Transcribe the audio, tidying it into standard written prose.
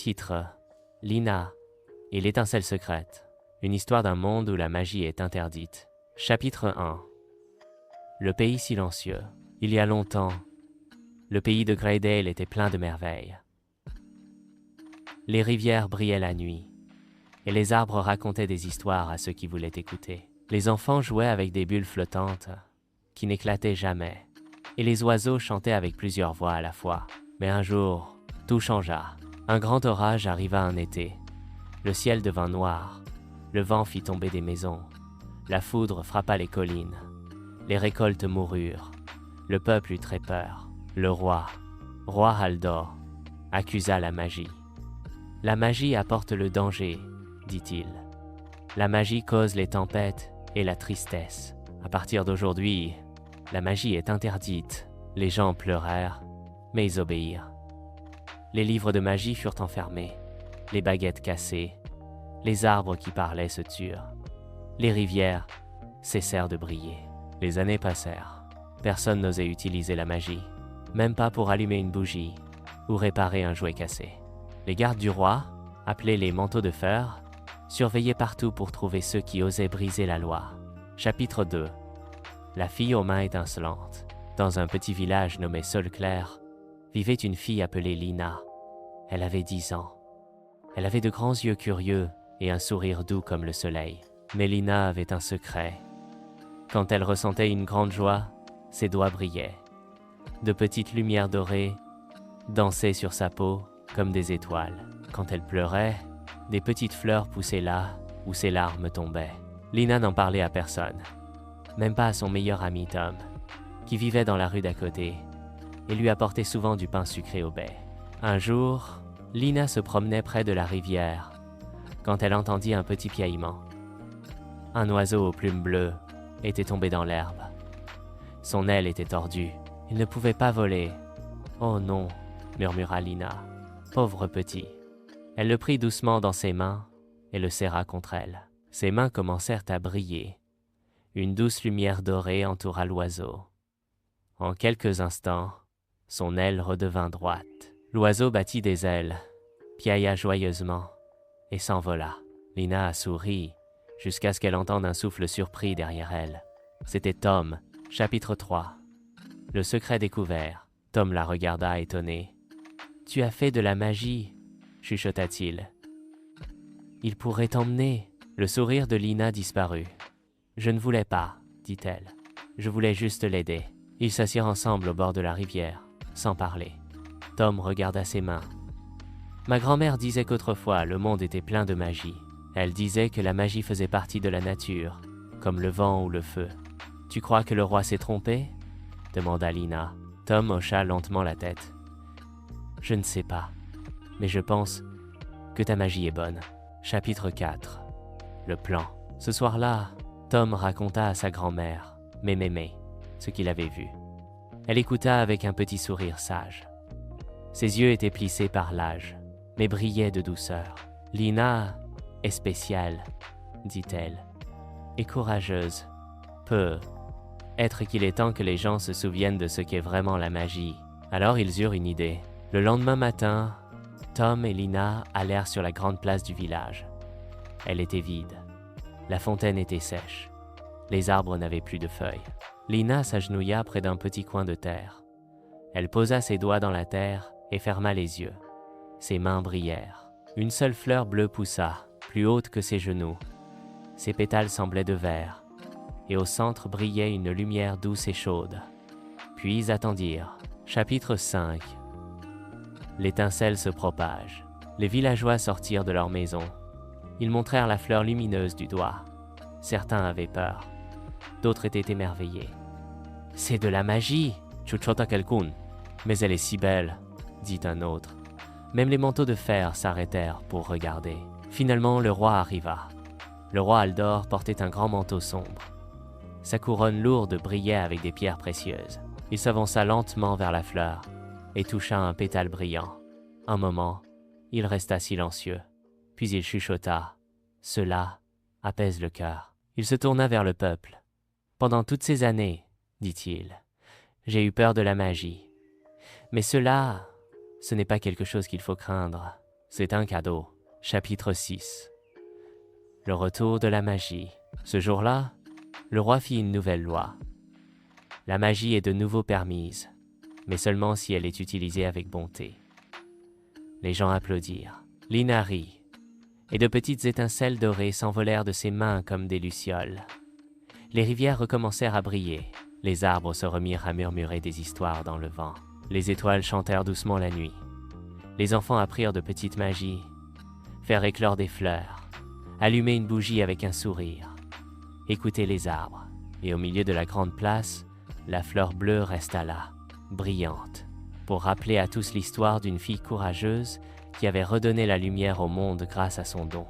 Titre: Lina et l'étincelle secrète. Une histoire d'un monde où la magie est interdite. Chapitre 1. Le pays silencieux. Il y a longtemps, le pays de Greydale était plein de merveilles. Les rivières brillaient la nuit, et les arbres racontaient des histoires à ceux qui voulaient écouter. Les enfants jouaient avec des bulles flottantes qui n'éclataient jamais, et les oiseaux chantaient avec plusieurs voix à la fois. Mais un jour, tout changea. Un grand orage arriva un été. Le ciel devint noir, le vent fit tomber des maisons, la foudre frappa les collines, les récoltes moururent, le peuple eut très peur. Le roi Haldor, accusa la magie. La magie apporte le danger, dit-il. La magie cause les tempêtes et la tristesse. À partir d'aujourd'hui, la magie est interdite. Les gens pleurèrent, mais ils obéirent. Les livres de magie furent enfermés, les baguettes cassées, les arbres qui parlaient se turent. Les rivières cessèrent de briller. Les années passèrent. Personne n'osait utiliser la magie, même pas pour allumer une bougie ou réparer un jouet cassé. Les gardes du roi, appelés les manteaux de fer, surveillaient partout pour trouver ceux qui osaient briser la loi. Chapitre 2. La fille aux mains étincelantes. Dans un petit village nommé Solclair, vivait une fille appelée Lina. Elle avait 10 ans. Elle avait de grands yeux curieux et un sourire doux comme le soleil. Mais Lina avait un secret. Quand elle ressentait une grande joie, ses doigts brillaient. De petites lumières dorées dansaient sur sa peau comme des étoiles. Quand elle pleurait, des petites fleurs poussaient là où ses larmes tombaient. Lina n'en parlait à personne, même pas à son meilleur ami Tom, qui vivait dans la rue d'à côté et lui apportait souvent du pain sucré au bai. Un jour, Lina se promenait près de la rivière quand elle entendit un petit piaillement. Un oiseau aux plumes bleues était tombé dans l'herbe. Son aile était tordue. Il ne pouvait pas voler. « Oh non !» murmura Lina. « Pauvre petit !» Elle le prit doucement dans ses mains et le serra contre elle. Ses mains commencèrent à briller. Une douce lumière dorée entoura l'oiseau. En quelques instants, son aile redevint droite. L'oiseau battit des ailes, piailla joyeusement et s'envola. Lina a souri jusqu'à ce qu'elle entende un souffle surpris derrière elle. C'était Tom. Chapitre 3. Le secret découvert. Tom la regarda étonné. « Tu as fait de la magie » chuchota-t-il. « Il pourrait t'emmener. » Le sourire de Lina disparut. « Je ne voulais pas, dit-elle. Je voulais juste l'aider. » Ils s'assirent ensemble au bord de la rivière, sans parler. Tom regarda ses mains. « Ma grand-mère disait qu'autrefois, le monde était plein de magie. Elle disait que la magie faisait partie de la nature, comme le vent ou le feu. Tu crois que le roi s'est trompé ?» demanda Lina. Tom hocha lentement la tête. « Je ne sais pas, mais je pense que ta magie est bonne. » Chapitre 4. Le plan. Ce soir-là, Tom raconta à sa grand-mère, Mémémé, ce qu'il avait vu. Elle écouta avec un petit sourire sage. Ses yeux étaient plissés par l'âge, mais brillaient de douceur. « Lina est spéciale, dit-elle, et courageuse. Peu. Être qu'il est temps que les gens se souviennent de ce qu'est vraiment la magie. » Alors ils eurent une idée. Le lendemain matin, Tom et Lina allèrent sur la grande place du village. Elle était vide. La fontaine était sèche. Les arbres n'avaient plus de feuilles. Lina s'agenouilla près d'un petit coin de terre. Elle posa ses doigts dans la terre et ferma les yeux. Ses mains brillèrent. Une seule fleur bleue poussa, plus haute que ses genoux. Ses pétales semblaient de verre, et au centre brillait une lumière douce et chaude. Puis ils attendirent. Chapitre 5. L'étincelle se propage. Les villageois sortirent de leur maison. Ils montrèrent la fleur lumineuse du doigt. Certains avaient peur. D'autres étaient émerveillés. « C'est de la magie !» chuchota quelqu'un. « Mais elle est si belle !» dit un autre. Même les manteaux de fer s'arrêtèrent pour regarder. Finalement, le roi arriva. Le roi Haldor portait un grand manteau sombre. Sa couronne lourde brillait avec des pierres précieuses. Il s'avança lentement vers la fleur et toucha un pétale brillant. Un moment, il resta silencieux. Puis il chuchota. « Cela apaise le cœur. » Il se tourna vers le peuple. « Pendant toutes ces années, dit-il, j'ai eu peur de la magie. Mais cela, ce n'est pas quelque chose qu'il faut craindre. C'est un cadeau. Chapitre 6. Le retour de la magie. Ce jour-là, le roi fit une nouvelle loi. La magie est de nouveau permise, mais seulement si elle est utilisée avec bonté. Les gens applaudirent. Lina rit, et de petites étincelles dorées s'envolèrent de ses mains comme des lucioles. Les rivières recommencèrent à briller, les arbres se remirent à murmurer des histoires dans le vent. Les étoiles chantèrent doucement la nuit. Les enfants apprirent de petites magies, faire éclore des fleurs, allumer une bougie avec un sourire, écouter les arbres. Et au milieu de la grande place, la fleur bleue resta là, brillante, pour rappeler à tous l'histoire d'une fille courageuse qui avait redonné la lumière au monde grâce à son don.